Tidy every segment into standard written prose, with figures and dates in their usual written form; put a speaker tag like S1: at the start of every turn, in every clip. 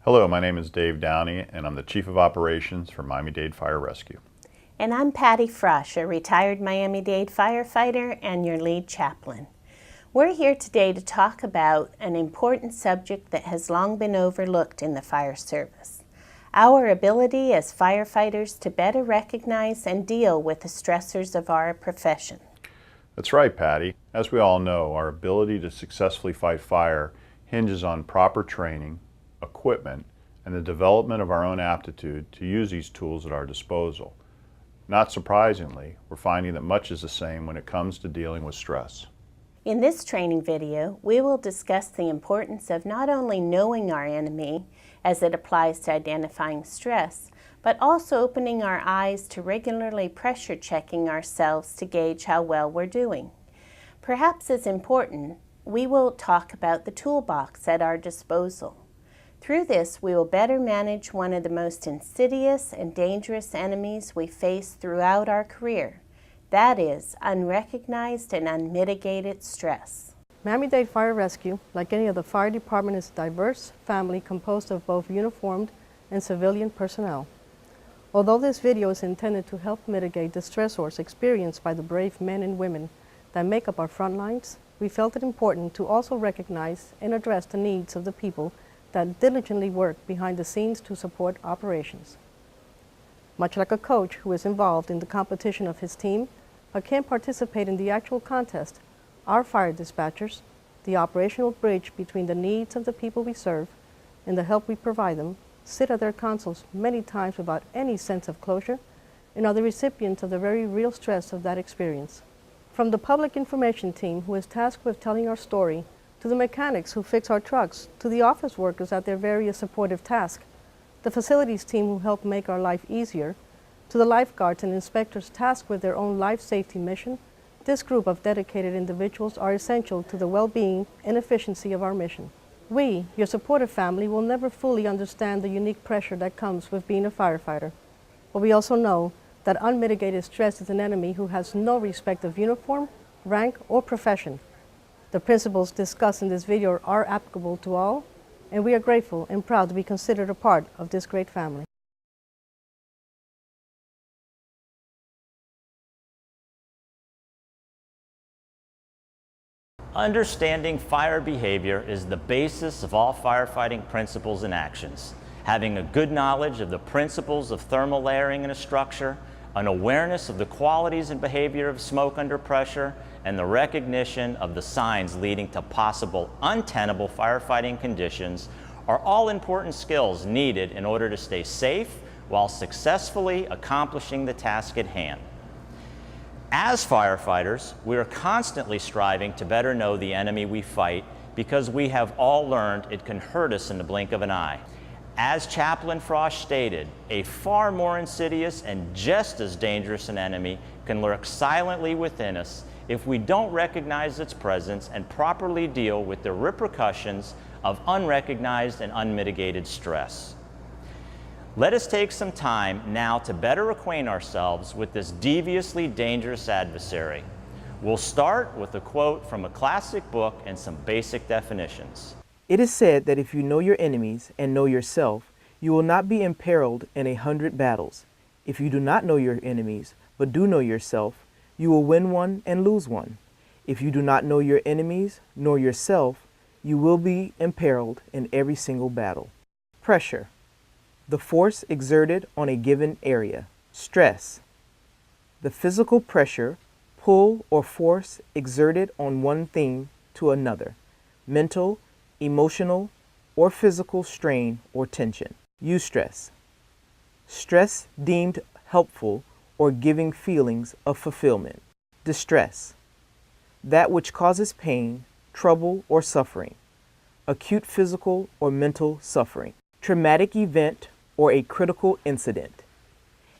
S1: Hello, my name is Dave Downey, and I'm the Chief of Operations for Miami-Dade Fire Rescue.
S2: And I'm Patty Frosch, a retired Miami-Dade firefighter and your lead chaplain. We're here today to talk about an important subject that has long been overlooked in the fire service: our ability as firefighters to better recognize and deal with the stressors of our profession.
S1: That's right, Patty. As we all know, our ability to successfully fight fire hinges on proper training, equipment, and the development of our own aptitude to use these tools at our disposal. Not surprisingly, we're finding that much is the same when it comes to dealing with stress.
S2: In this training video, we will discuss the importance of not only knowing our enemy as it applies to identifying stress, but also opening our eyes to regularly pressure checking ourselves to gauge how well we're doing. Perhaps as important, we will talk about the toolbox at our disposal. Through this, we will better manage one of the most insidious and dangerous enemies we face throughout our career. That is, unrecognized and unmitigated stress.
S3: Miami-Dade Fire Rescue, like any other fire department, is a diverse family composed of both uniformed and civilian personnel. Although this video is intended to help mitigate the stressors experienced by the brave men and women that make up our front lines, we felt it important to also recognize and address the needs of the people that diligently work behind the scenes to support operations. Much like a coach who is involved in the competition of his team but can't participate in the actual contest, our fire dispatchers, the operational bridge between the needs of the people we serve and the help we provide them, sit at their consoles many times without any sense of closure and are the recipients of the very real stress of that experience. From the public information team who is tasked with telling our story, to the mechanics who fix our trucks, to the office workers at their various supportive tasks, the facilities team who help make our life easier, to the lifeguards and inspectors tasked with their own life safety mission, this group of dedicated individuals are essential to the well-being and efficiency of our mission. We, your supportive family, will never fully understand the unique pressure that comes with being a firefighter, but we also know that unmitigated stress is an enemy who has no respect of uniform, rank, or profession. The principles discussed in this video are applicable to all, and we are grateful and proud to be considered a part of this great family.
S4: Understanding fire behavior is the basis of all firefighting principles and actions. Having a good knowledge of the principles of thermal layering in a structure, an awareness of the qualities and behavior of smoke under pressure, and the recognition of the signs leading to possible untenable firefighting conditions are all important skills needed in order to stay safe while successfully accomplishing the task at hand. As firefighters, we are constantly striving to better know the enemy we fight because we have all learned it can hurt us in the blink of an eye. As Chaplain Frosch stated, a far more insidious and just as dangerous an enemy can lurk silently within us if we don't recognize its presence and properly deal with the repercussions of unrecognized and unmitigated stress. Let us take some time now to better acquaint ourselves with this deviously dangerous adversary. We'll start with a quote from a classic book and some basic definitions.
S5: It is said that if you know your enemies and know yourself, you will not be imperiled in 100 battles. If you do not know your enemies, but do know yourself, you will win one and lose one. If you do not know your enemies nor yourself, you will be imperiled in every single battle. Pressure: the force exerted on a given area. Stress: the physical pressure, pull, or force exerted on one thing to another. Mental, emotional, or physical strain or tension. Eustress: stress deemed helpful or giving feelings of fulfillment. Distress: that which causes pain, trouble, or suffering. Acute physical or mental suffering. Traumatic event or a critical incident: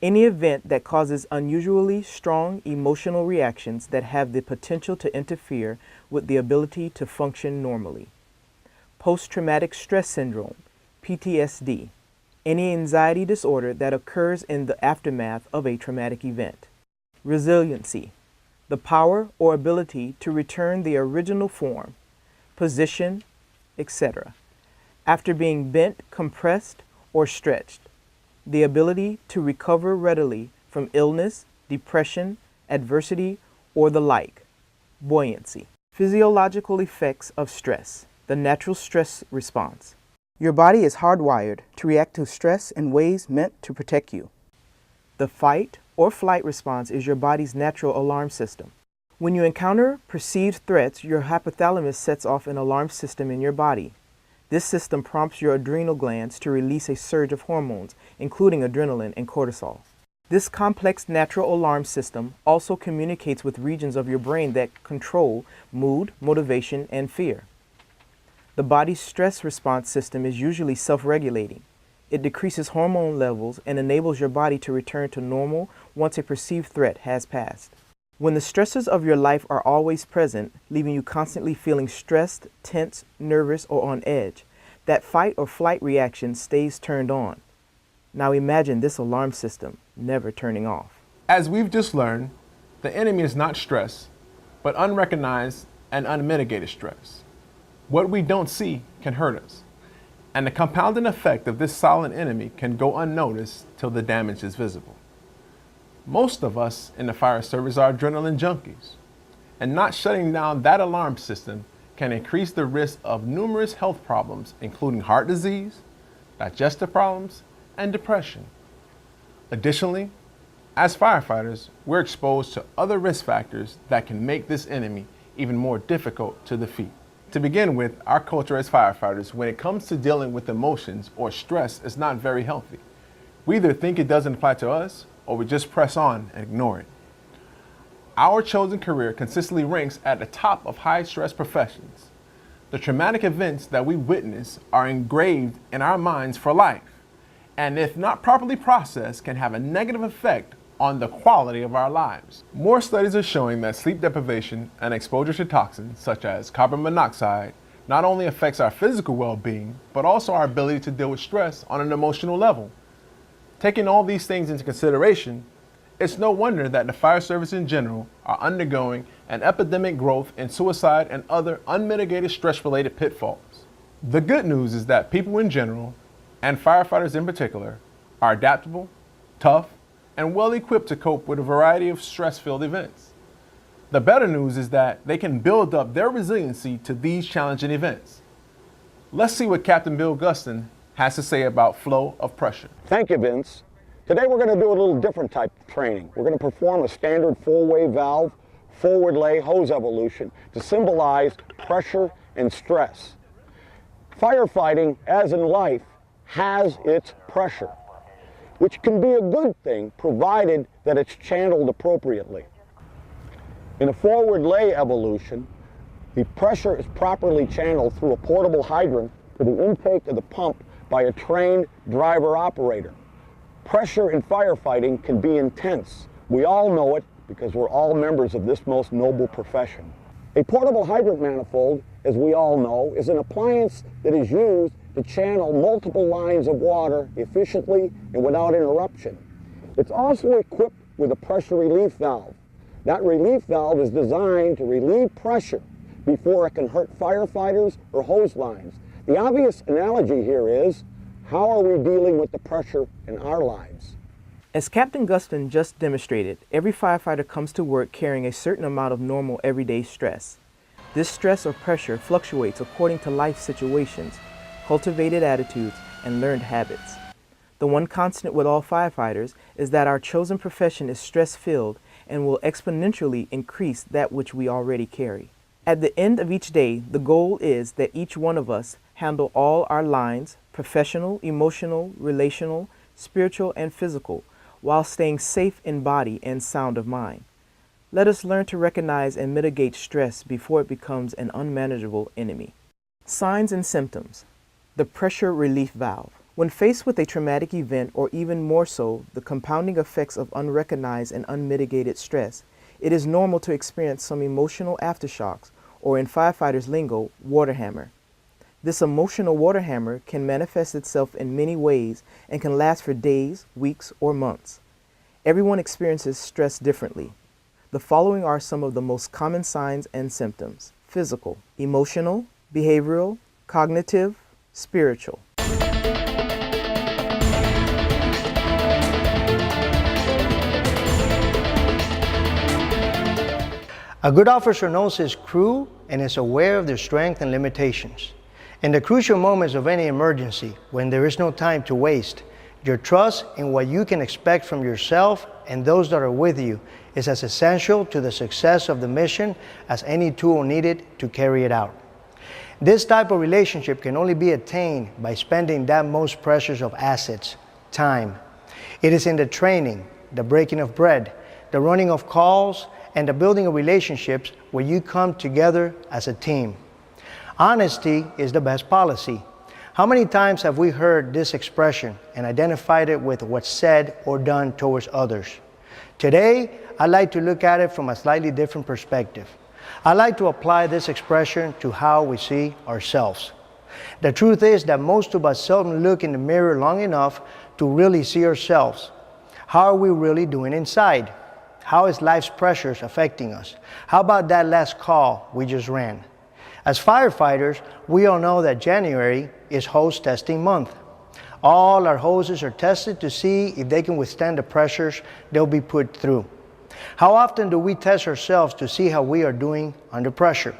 S5: any event that causes unusually strong emotional reactions that have the potential to interfere with the ability to function normally. Post-traumatic stress syndrome, PTSD: any anxiety disorder that occurs in the aftermath of a traumatic event. Resiliency: the power or ability to return the original form, position, etc., after being bent, compressed, or stretched. The ability to recover readily from illness, depression, adversity, or the like. Buoyancy. Physiological effects of stress. The natural stress response. Your body is hardwired to react to stress in ways meant to protect you. The fight or flight response is your body's natural alarm system. When you encounter perceived threats, your hypothalamus sets off an alarm system in your body. This system prompts your adrenal glands to release a surge of hormones, including adrenaline and cortisol. This complex natural alarm system also communicates with regions of your brain that control mood, motivation, and fear. The body's stress response system is usually self-regulating. It decreases hormone levels and enables your body to return to normal once a perceived threat has passed. When the stresses of your life are always present, leaving you constantly feeling stressed, tense, nervous, or on edge, that fight or flight reaction stays turned on. Now imagine this alarm system never turning off.
S6: As we've just learned, the enemy is not stress, but unrecognized and unmitigated stress. What we don't see can hurt us, and the compounding effect of this silent enemy can go unnoticed till the damage is visible. Most of us in the fire service are adrenaline junkies, and not shutting down that alarm system can increase the risk of numerous health problems, including heart disease, digestive problems, and depression. Additionally, as firefighters, we're exposed to other risk factors that can make this enemy even more difficult to defeat. To begin with, our culture as firefighters, when it comes to dealing with emotions or stress, is not very healthy. We either think it doesn't apply to us, or we just press on and ignore it. Our chosen career consistently ranks at the top of high-stress professions. The traumatic events that we witness are engraved in our minds for life, and if not properly processed, can have a negative effect on the quality of our lives. More studies are showing that sleep deprivation and exposure to toxins such as carbon monoxide not only affects our physical well-being, but also our ability to deal with stress on an emotional level. Taking all these things into consideration, it's no wonder that the fire service in general are undergoing an epidemic growth in suicide and other unmitigated stress-related pitfalls. The good news is that people in general, and firefighters in particular, are adaptable, tough, and well equipped to cope with a variety of stress-filled events. The better news is that they can build up their resiliency to these challenging events. Let's see what Captain Bill Guston has to say about flow of pressure.
S7: Thank you, Vince. Today we're going to do a little different type of training. We're going to perform a standard full-wave valve, forward lay hose evolution to symbolize pressure and stress. Firefighting, as in life, has its pressure, which can be a good thing provided that it's channeled appropriately. In a forward lay evolution, the pressure is properly channeled through a portable hydrant to the intake of the pump by a trained driver operator. Pressure in firefighting can be intense. We all know it because we're all members of this most noble profession. A portable hydrant manifold, as we all know, is an appliance that is used to channel multiple lines of water efficiently and without interruption. It's also equipped with a pressure relief valve. That relief valve is designed to relieve pressure before it can hurt firefighters or hose lines. The obvious analogy here is, how are we dealing with the pressure in our lives?
S5: As Captain Guston just demonstrated, every firefighter comes to work carrying a certain amount of normal everyday stress. This stress or pressure fluctuates according to life situations, cultivated attitudes, and learned habits. The one constant with all firefighters is that our chosen profession is stress-filled and will exponentially increase that which we already carry. At the end of each day, the goal is that each one of us handle all our lines, professional, emotional, relational, spiritual, and physical, while staying safe in body and sound of mind. Let us learn to recognize and mitigate stress before it becomes an unmanageable enemy. Signs and symptoms. The pressure relief valve. When faced with a traumatic event, or even more so, the compounding effects of unrecognized and unmitigated stress, it is normal to experience some emotional aftershocks, or in firefighters' lingo, water hammer. This emotional water hammer can manifest itself in many ways and can last for days, weeks, or months. Everyone experiences stress differently. The following are some of the most common signs and symptoms: physical, emotional, behavioral, cognitive, spiritual.
S8: A good officer knows his crew and is aware of their strengths and limitations. In the crucial moments of any emergency, when there is no time to waste, your trust in what you can expect from yourself and those that are with you is as essential to the success of the mission as any tool needed to carry it out. This type of relationship can only be attained by spending that most precious of assets, time. It is in the training, the breaking of bread, the running of calls, and the building of relationships where you come together as a team. Honesty is the best policy. How many times have we heard this expression and identified it with what's said or done towards others? Today, I'd like to look at it from a slightly different perspective. I'd like to apply this expression to how we see ourselves. The truth is that most of us seldom look in the mirror long enough to really see ourselves. How are we really doing inside? How is life's pressures affecting us? How about that last call we just ran? As firefighters, we all know that January is hose testing month. All our hoses are tested to see if they can withstand the pressures they'll be put through. How often do we test ourselves to see how we are doing under pressure?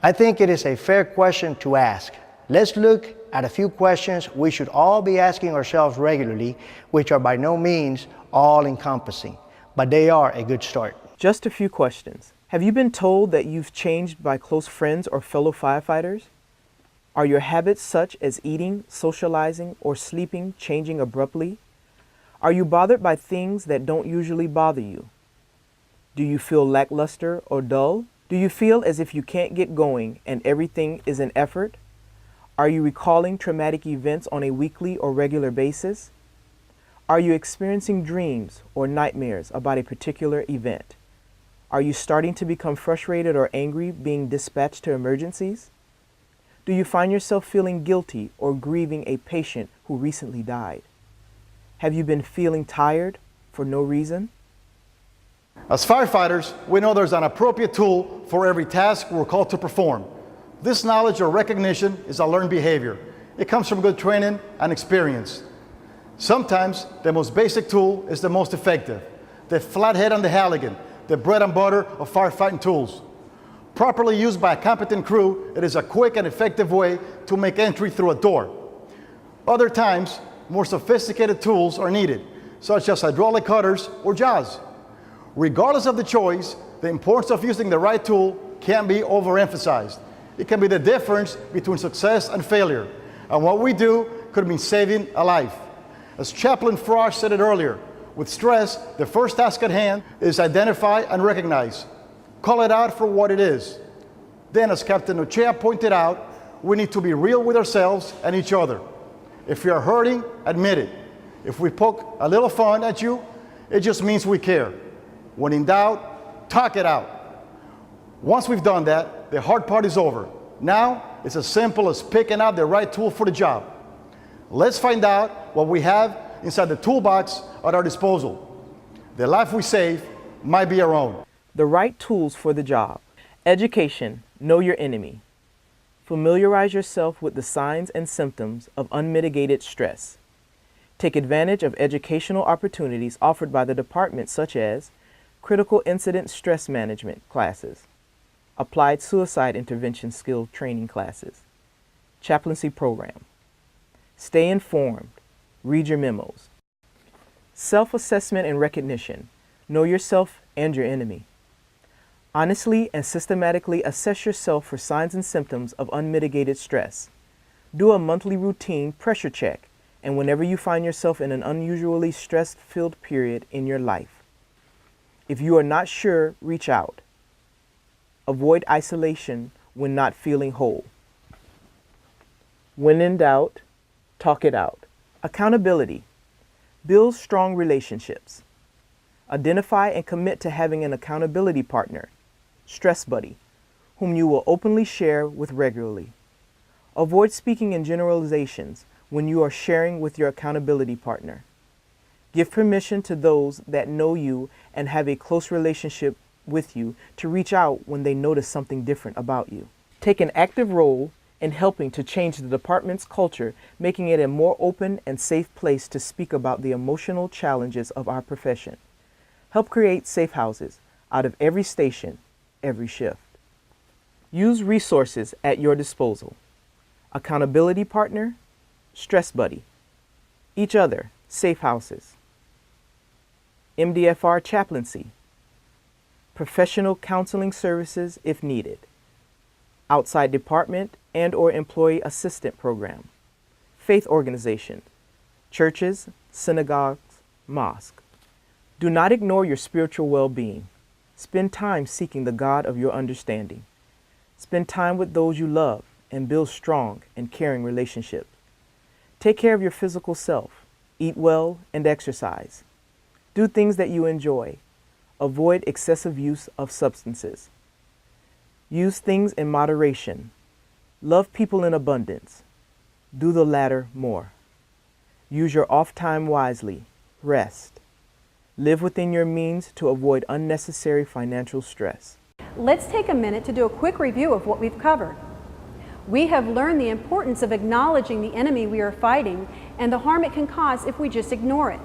S8: I think it is a fair question to ask. Let's look at a few questions we should all be asking ourselves regularly, which are by no means all-encompassing, but they are a good start.
S5: Just a few questions. Have you been told that you've changed by close friends or fellow firefighters? Are your habits such as eating, socializing, or sleeping changing abruptly? Are you bothered by things that don't usually bother you? Do you feel lackluster or dull? Do you feel as if you can't get going and everything is an effort? Are you recalling traumatic events on a weekly or regular basis? Are you experiencing dreams or nightmares about a particular event? Are you starting to become frustrated or angry being dispatched to emergencies? Do you find yourself feeling guilty or grieving a patient who recently died? Have you been feeling tired for no reason?
S9: As firefighters, we know there's an appropriate tool for every task we're called to perform. This knowledge or recognition is a learned behavior. It comes from good training and experience. Sometimes the most basic tool is the most effective. The flathead and the Halligan, the bread and butter of firefighting tools. Properly used by a competent crew, it is a quick and effective way to make entry through a door. Other times, more sophisticated tools are needed, such as hydraulic cutters or jaws. Regardless of the choice, the importance of using the right tool can't be overemphasized. It can be the difference between success and failure, and what we do could mean saving a life. As Chaplain Frost said it earlier, with stress, the first task at hand is identify and recognize. Call it out for what it is. Then, as Captain Ochea pointed out, we need to be real with ourselves and each other. If you are hurting, admit it. If we poke a little fun at you, it just means we care. When in doubt, talk it out. Once we've done that, the hard part is over. Now, it's as simple as picking out the right tool for the job. Let's find out what we have inside the toolbox at our disposal. The life we save might be our own.
S5: The right tools for the job. Education, know your enemy. Familiarize yourself with the signs and symptoms of unmitigated stress. Take advantage of educational opportunities offered by the department, such as critical incident stress management classes, applied suicide intervention skill training classes, chaplaincy program. Stay informed. Read your memos. Self-assessment and recognition. Know yourself and your enemy. Honestly and systematically assess yourself for signs and symptoms of unmitigated stress. Do a monthly routine pressure check, and whenever you find yourself in an unusually stress-filled period in your life. If you are not sure, reach out. Avoid isolation when not feeling whole. When in doubt, talk it out. Accountability. Build strong relationships. Identify and commit to having an accountability partner, stress buddy, whom you will openly share with regularly. Avoid speaking in generalizations when you are sharing with your accountability partner. Give permission to those that know you and have a close relationship with you to reach out when they notice something different about you. Take an active role and helping to change the department's culture, making it a more open and safe place to speak about the emotional challenges of our profession. Help create safe houses out of every station, every shift. Use resources at your disposal. Accountability partner, stress buddy. Each other, safe houses. MDFR chaplaincy. Professional counseling services if needed. Outside department and or employee assistant program. Faith organizations, churches, synagogues, mosques. Do not ignore your spiritual well-being. Spend time seeking the God of your understanding. Spend time with those you love and build strong and caring relationships. Take care of your physical self. Eat well and exercise. Do things that you enjoy. Avoid excessive use of substances. Use things in moderation. Love people in abundance. Do the latter more. Use your off time wisely. Rest. Live within your means to avoid unnecessary financial stress.
S10: Let's take a minute to do a quick review of what we've covered. We have learned the importance of acknowledging the enemy we are fighting and the harm it can cause if we just ignore it.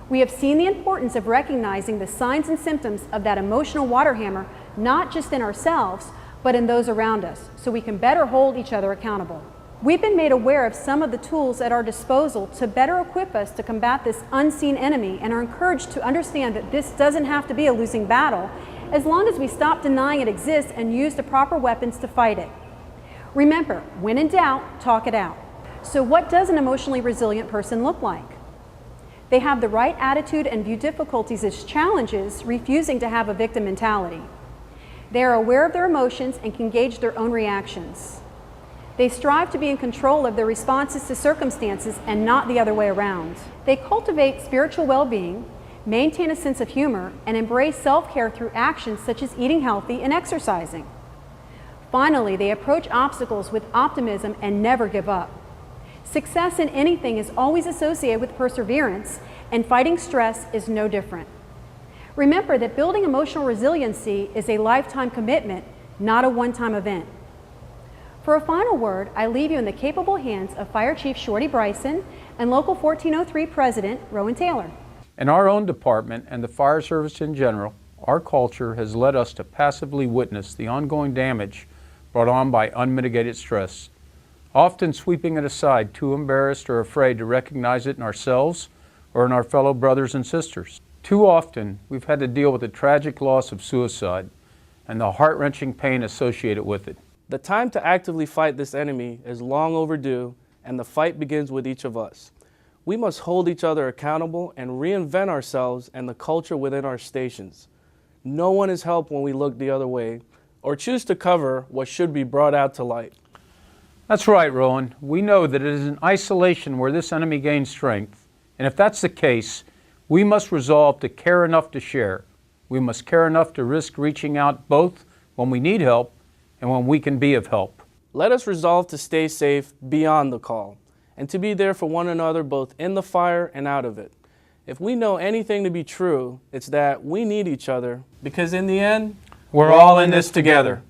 S10: We have seen the importance of recognizing the signs and symptoms of that emotional water hammer, not just in ourselves, but in those around us, so we can better hold each other accountable. We've been made aware of some of the tools at our disposal to better equip us to combat this unseen enemy, and are encouraged to understand that this doesn't have to be a losing battle, as long as we stop denying it exists and use the proper weapons to fight it. Remember, when in doubt, talk it out. So what does an emotionally resilient person look like? They have the right attitude and view difficulties as challenges, refusing to have a victim mentality. They are aware of their emotions and can gauge their own reactions. They strive to be in control of their responses to circumstances and not the other way around. They cultivate spiritual well-being, maintain a sense of humor, and embrace self-care through actions such as eating healthy and exercising. Finally, they approach obstacles with optimism and never give up. Success in anything is always associated with perseverance, and fighting stress is no different. Remember that building emotional resiliency is a lifetime commitment, not a one-time event. For a final word, I leave you in the capable hands of Fire Chief Shorty Bryson and Local 1403 President Rowan Taylor.
S11: In our own department and the fire service in general, our culture has led us to passively witness the ongoing damage brought on by unmitigated stress, often sweeping it aside, too embarrassed or afraid to recognize it in ourselves or in our fellow brothers and sisters. Too often, we've had to deal with the tragic loss of suicide and the heart-wrenching pain associated with it.
S12: The time to actively fight this enemy is long overdue, and the fight begins with each of us. We must hold each other accountable and reinvent ourselves and the culture within our stations. No one is helped when we look the other way or choose to cover what should be brought out to light.
S11: That's right, Rowan. We know that it is in isolation where this enemy gains strength, and if that's the case, we must resolve to care enough to share. We must care enough to risk reaching out both when we need help and when we can be of help.
S12: Let us resolve to stay safe beyond the call and to be there for one another both in the fire and out of it. If we know anything to be true, it's that we need each other, because in the end,
S11: We're all in this together.